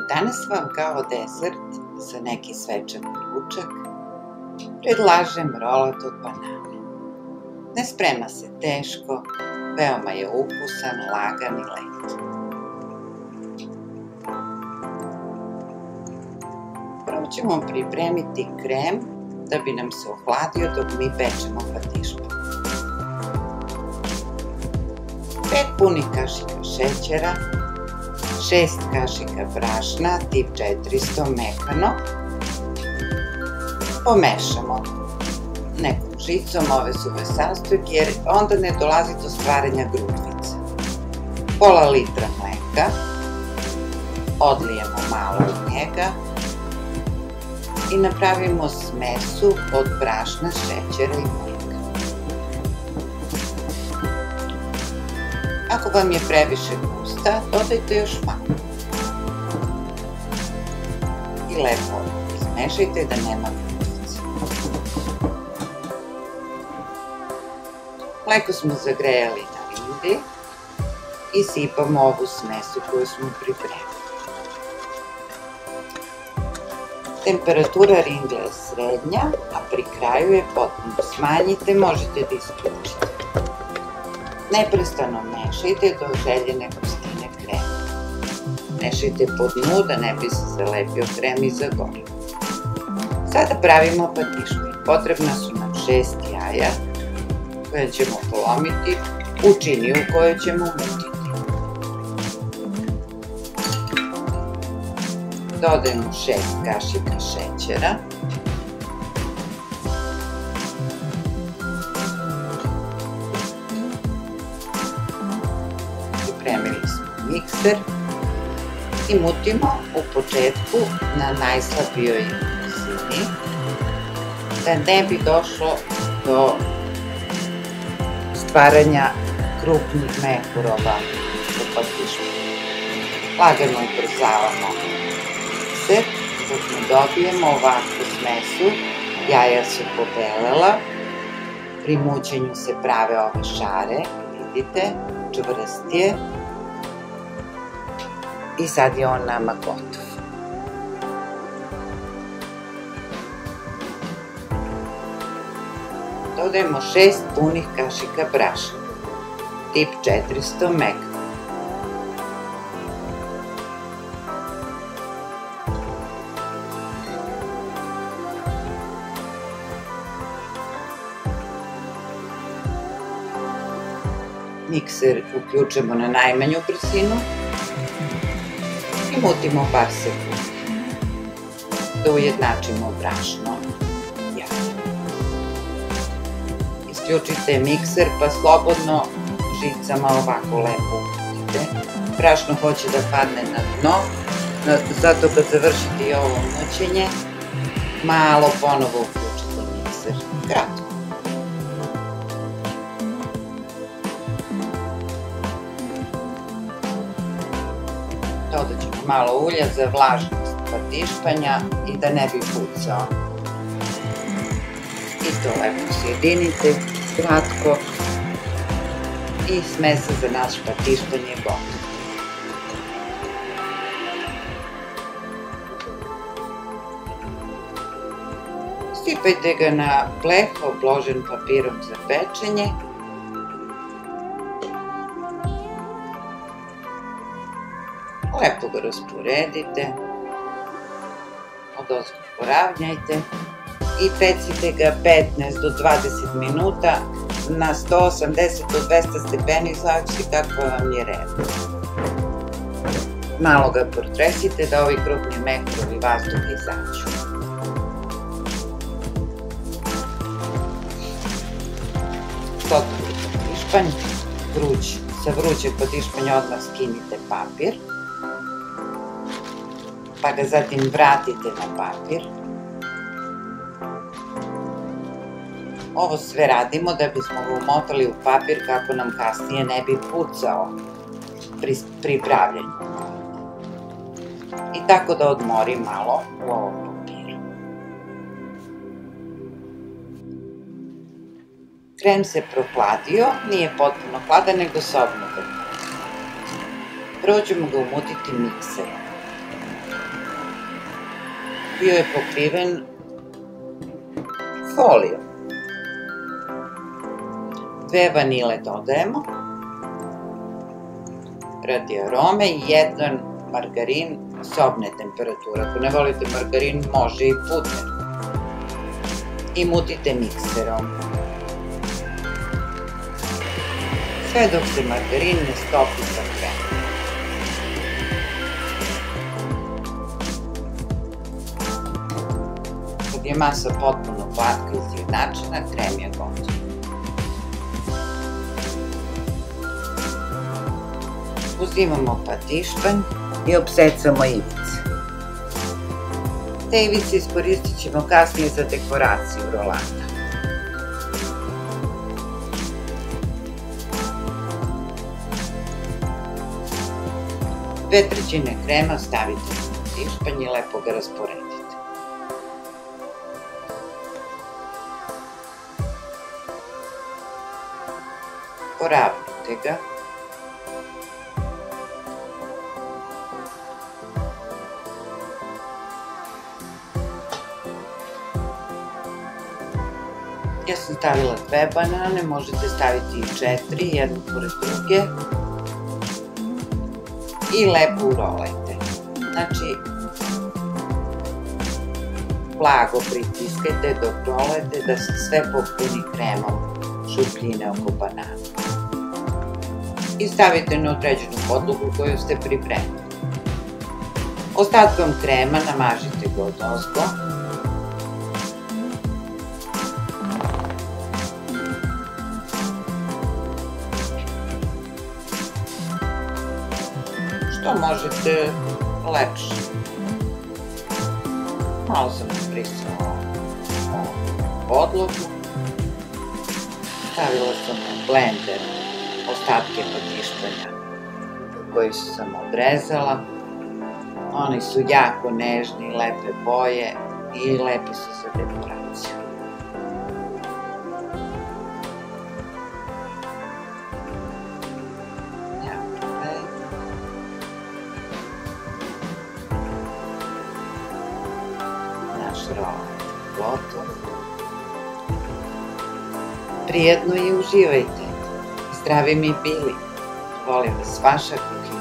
Danas vam kao desert za neki svečani ručak predlažem rolat od banane. Ne sprema se teško, veoma je ukusan, lagan i lep. Prvo ćemo pripremiti krem da bi nam se ohladio dok mi pečemo patišpan. 5 punih kašika šećera, 6 kašika brašna tip 400 mekano. Pomešamo nekom žicom ove suve sastojke jer onda ne dolazi do stvaranja grudvica. Pola litra mleka, odlijemo malo od njega i napravimo smesu od brašna, šećera i mleka. Ako vam je previše gusta, dodajte još malo. I lepo izmešajte da nema grudvica. Mleko smo zagrejali na vindi i sipamo ovu smesu koju smo pripremili. Temperatura ringle je srednja, a pri kraju je potpuno smanjite, možete da isključite. Neprestano mešajte do željene gustine krema. Mešajte po dnu da ne bi se zalepio krem iza gore. Sada pravimo patišpan. Potrebna su nam 6 jaja koje ćemo polomiti u čini u kojoj ćemo mutiti. Dodajemo 6 kašika šećera. Pripremili smo mikser i mutimo u početku na najslabijoj brzini da ne bi došlo do stvaranja krupnih mehurova u patišpanu. Lagano ubrzavamo mikser dok ne dobijemo ovakvu smesu. Jaja su pobelela, pri mućenju se prave ove šare, vidite, čvrst je i sad je on nama gotov. Dodajemo 6 punih kašika brašna, tip 400 mekano. Mikser uključimo na najmanju brzinu i mutimo par sekundi da ujednačimo brašno i jaje. Isključite mikser pa slobodno žicama ovako lepo mutite. Brašno hoće da padne na dno, zato kad završite i ovo mućenje, malo ponovo uključite mikser, kratko. Dodat ćemo malo ulja za vlažnost patišpanja i da ne bi pucao. I to lepo sjedinite, kratko, i smesa za naš patišpan je gotov. Sipajte ga na pleh obložen papirom za pečenje. Lepo ga rasporedite, odozgo poravnjajte i pecite ga 15 do 20 minuta na 180 do 200 stepeni, zavisi kako vam je red. Malo ga protresite da ovi krupni mehurovi vazduh izađu. Gotovi patišpanj, sa vrućeg patišpanja odmah skinite papir, pa ga zatim vratite na papir. Ovo sve radimo da bismo ga umotali u papir kako nam kasnije ne bi pucao pri pravljenju. I tako da odmori malo u ovom papiru. Krem se prohladio, nije potpuno hladan, nego sobno. Prvo ćemo ga umutiti mikserom. bio je pokriven folijom. 2 vanile dodajemo radi arome i 1 margarin sobne temperature. Ako ne volite margarin, može i puter. I mutite mikserom. Sve dok se margarin ne stopi sa kremom. Kad je masa potpuno glatka i izjednačena, krem je gotov. Uzimamo patišpanj i opsecamo ivice. Te ivice iskoristit ćemo kasnije za dekoraciju rolata. Dve trećine krema stavite na patišpanj i lepo ga rasporedite. Poravnite ga. Ja sam stavila 2 banane, možete staviti i 4, jednu pored druge. I lepo urolajte. Znači, blago pritiskajte dok rolajte da se sve popuni kremom šupljine oko banana. I stavite na određenu podlogu koju ste pripremili. Ostatkom krema namažite ga odozgo. Što možete lepše. Malo sam brisala podlogu. Stavila sam na blender ostatke patišpanja koji sam odrezala. Oni su jako nežni, lepe boje i lepi su za dekoraciju. Naš rolat je gotov. Prijetno i uživajte. Zdravi mi bili. Volim vas, vaša kuhinja.